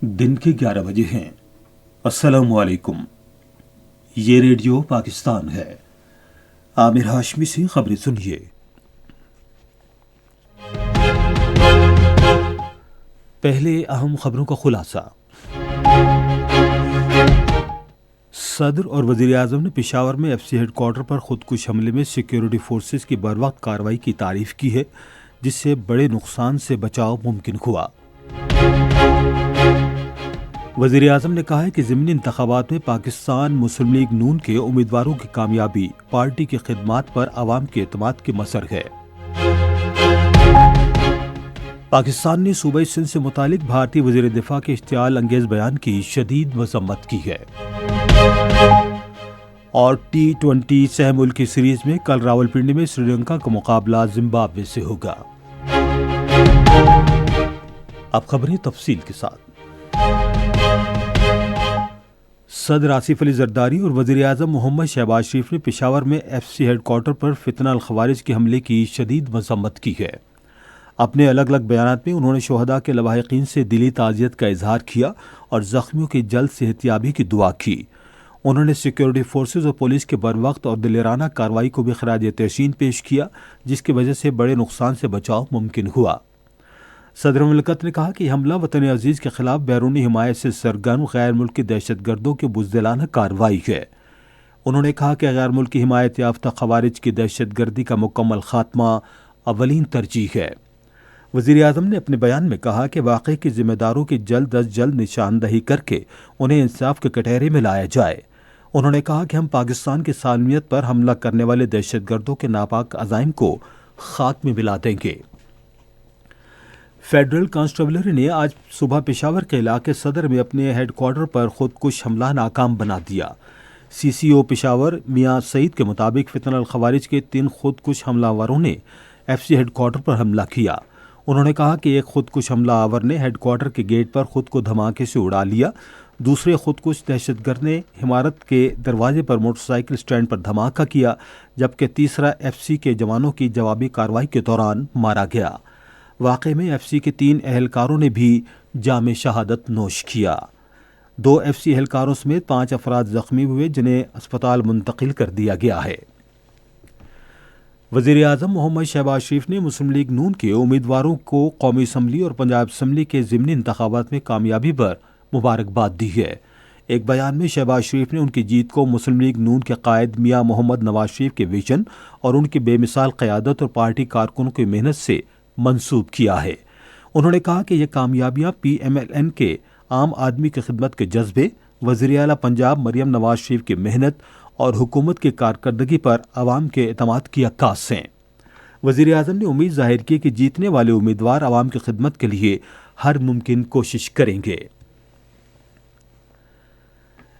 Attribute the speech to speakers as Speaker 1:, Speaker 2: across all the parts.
Speaker 1: दिन के 11 बजे हैं। अस्सलाम वालेकुम। ये रेडियो पाकिस्तान है। आमिर हाशमी से खबरें सुनिए। पहले अहम खबरों का खुलासा। सदर और वज़ीर आज़म ने पेशावर में एफसी हेडक्वार्टर पर खुदकुश हमले में सिक्योरिटी फोर्सेस की बरवक्त कार्रवाई की तारीफ की है, जिससे बड़े नुकसान से बचाव मुमकिन हुआ। वज़ीर आज़म ने कहा है कि ज़िमनी इंतखाबात में पाकिस्तान मुस्लिम लीग नून के उम्मीदवारों की कामयाबी पार्टी की खिदमात पर आवाम के एतमाद की मसर है। पाकिस्तान ने सूबाई सिंध से मुतालिक भारतीय वज़ीर दिफा के इश्तियाल अंगेज बयान की शदीद मज़म्मत की है। और T20 सह मुल्की सीरीज में कल रावलपिंडी में श्रीलंका का मुकाबला जिम्बाब्वे से होगा। अब खबरें तफसील के साथ। सदर आसिफ अली जरदारी और वज़ीर आज़म मोहम्मद शहबाज शरीफ ने पेशावर में एफसी हेडक्वार्टर पर फितना अल खवारिज के हमले की शदीद मज़म्मत की है। अपने अलग अलग बयानात में उन्होंने शोहदा के लवाहिकीन से दिली ताज़ियत का इजहार किया और ज़ख्मियों की जल्द सेहतियाबी की दुआ की। उन्होंने सिक्योरिटी फोर्सेज और पुलिस के बरवक्त और दिलेराना कार्रवाई को भी खराज तहसीन पेश किया, जिसकी वजह से बड़े नुकसान से बचाव मुमकिन हुआ। सदर मुमलिकत ने कहा कि हमला वतन अजीज़ के खिलाफ बैरूनी हिमायत से सरगर्म गैर मुल्की दहशत गर्दों की बुज़दिलाना कार्रवाई है। उन्होंने कहा कि गैर मुल्की हिमायत याफ्ता खवारिज की दहशत गर्दी का मुकम्मल खात्मा अवलीन तरजीह है। वज़ीर आज़म ने अपने बयान में कहा कि वाक़े के ज़िम्मेदारों की जल्द अज जल्द निशानदही करके उन्हें इंसाफ के कटहरे में लाया जाए। उन्होंने कहा कि हम पाकिस्तान की सालमियत पर हमला करने वाले दहशत गर्दों के नापाक अज़ाइम को खात्मे मिला देंगे। फेडरल कांस्टेबलरी ने आज सुबह पेशावर के इलाके सदर में अपने हेडक्वार्टर पर खुदकुश हमला नाकाम बना दिया। CCO पेशावर मियां सईद के मुताबिक फितना अल खवारिज के 3 खुदकुश हमलावरों ने FC हेडक्वार्टर पर हमला किया। उन्होंने कहा कि एक खुदकुश हमला आवर ने हेडक्वार्टर के गेट पर खुद को धमाके से उड़ा लिया। दूसरे खुदकुश दहशतगर्द ने इमारत के दरवाजे पर मोटरसाइकिल स्टैंड पर धमाका किया, जबकि तीसरा FC के जवानों की जवाबी कार्रवाई के दौरान मारा गया। वाक़े में FC के 3 एहलकारों ने भी जामे शहादत नोश किया। 2 FC एहलकारों समेत 5 अफराद जख्मी हुए, जिन्हें अस्पताल मुंतकिल कर दिया गया है। वज़ीर आज़म मोहम्मद शहबाज शरीफ ने मुस्लिम लीग नून के उम्मीदवारों को कौमी असम्बली और पंजाब असम्बली के ज़िमनी इंतखाबात में कामयाबी पर मुबारकबाद दी है। एक बयान में शहबाज शरीफ ने उनकी जीत को मुस्लिम लीग नून के कायद मियां मोहम्मद नवाज शरीफ के विजन और उनकी बेमिसाल क़यादत और पार्टी कारकुनों की मेहनत से मंसूब किया है। उन्होंने कहा कि ये कामयाबियाँ PMLN के आम आदमी की खिदमत के जज्बे, वज़ीर आला पंजाब मरियम नवाज शरीफ की मेहनत और हुकूमत की कारकर्दगी पर आवाम के एतमाद की अक्कास हैं। वज़ीर आज़म ने उम्मीद जाहिर की कि जीतने वाले उम्मीदवार आवाम की खिदमत के लिए हर मुमकिन कोशिश करेंगे।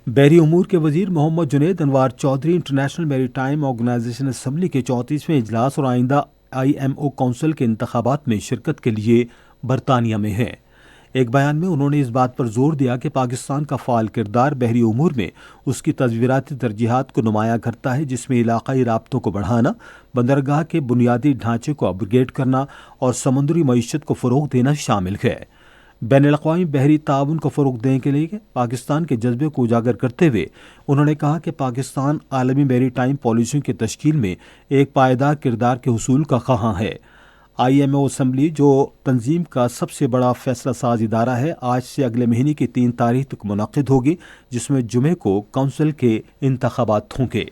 Speaker 1: बहरी उमूर के वज़ीर Mohammad Junaid Anwar Chaudhry international maritime organization assembly के 34वें इजलास और आइंदा IMO काउंसिल के इंतखाबात में शिरकत के लिए बरतानिया में हैं। एक बयान में उन्होंने इस बात पर जोर दिया कि पाकिस्तान का फ़ाल किरदार बहरी उमूर में उसकी तज़वीराती तरजीहात को नुमायाँ करता है, जिसमें इलाक़ाई राब्तों को बढ़ाना, बंदरगाह के बुनियादी ढांचे को अपग्रेड करना और समुद्री मईशत को फ़रोग़ देना शामिल है। बैनुल-अक़वामी बहरी ताउन को फ़रोग़ देने के लिए पाकिस्तान के जज्बे को उजागर करते हुए उन्होंने कहा कि पाकिस्तान आलमी मैरीटाइम पॉलिसियों की तश्कील में एक पायदार किरदार के हुसूल का ख़्वाह है। IMO असम्बली, जो तंजीम का सबसे बड़ा फैसला साज इदारा है, आज से अगले महीने की 3 तारीख तक मुनक़िद होगी, जिसमें जुमे को काउंसिल के इंतखाबात होंगे।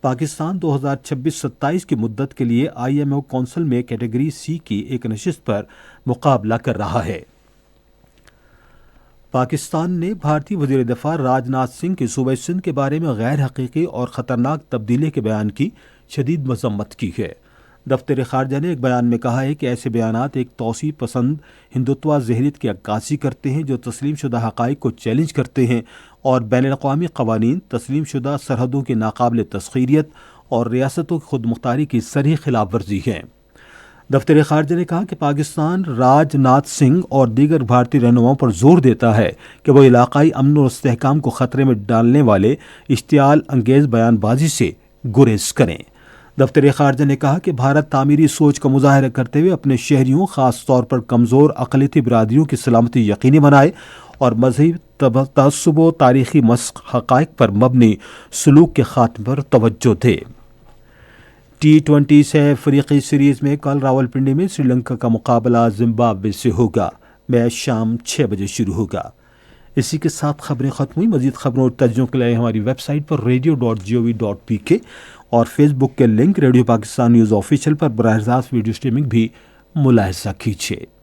Speaker 1: पाकिस्तान 2026-27 की मुद्दत के लिए IMO काउंसिल में कैटेगरी C की एक नशिस्त पर मुकाबला कर रहा है। पाकिस्तान ने भारतीय वज़ीर दिफा राजनाथ सिंह की सूबाई सिंध के बारे में गैर हकीकी और ख़तरनाक तब्दीली के बयान की शदीद मज़म्मत की है। दफ्तर ख़ारजा ने एक बयान में कहा है कि ऐसे बयानात एक तौसीफ़ पसंद हिंदुत्वा ज़हरीत की अक्कासी करते हैं, जो तस्लीम शुदा हक़ाइक़ को चैलेंज करते हैं और बैनुल-अक़वामी क़वानीन, तस्लीम शुदा सरहदों की नाकाबिल तस्ख़ीरियत और रियासतों की खुदमुख्तारी की सरीह खिलाफ वर्जी हैं। दफ्तर ख़ारजा ने कहा कि पाकिस्तान राजनाथ सिंह और दीगर भारतीय रहनुमाओं पर जोर देता है कि वो इलाक़ाई अमन और इस्तेहकाम को ख़तरे में डालने वाले इश्तियाल अंगेज़ बयानबाजी से गुरेज करें। دفتر خارجہ نے کہا کہ بھارت تعمیری سوچ کا مظاہرہ کرتے ہوئے اپنے شہریوں خاص طور پر کمزور اقلیتی برادریوں کی سلامتی یقینی بنائے اور مذہبی تعصب و تاریخی مسخ حقائق پر مبنی سلوک کے خاتمے پر توجہ دے۔ T20 سے افریقی سیریز میں کل راولپنڈی میں سری لنکا کا مقابلہ زمبابوے سے ہوگا۔ میچ شام 6 بجے شروع ہوگا۔ اسی کے ساتھ خبریں ختم ہوئی۔ مزید خبروں اور تجزیوں کے لیے ہماری ویب سائٹ پر radio.gov.pk اور فیس بک کے link radio Pakistan news official پر براہ راست ویڈیو سٹریمنگ بھی ملاحظہ کیجیے۔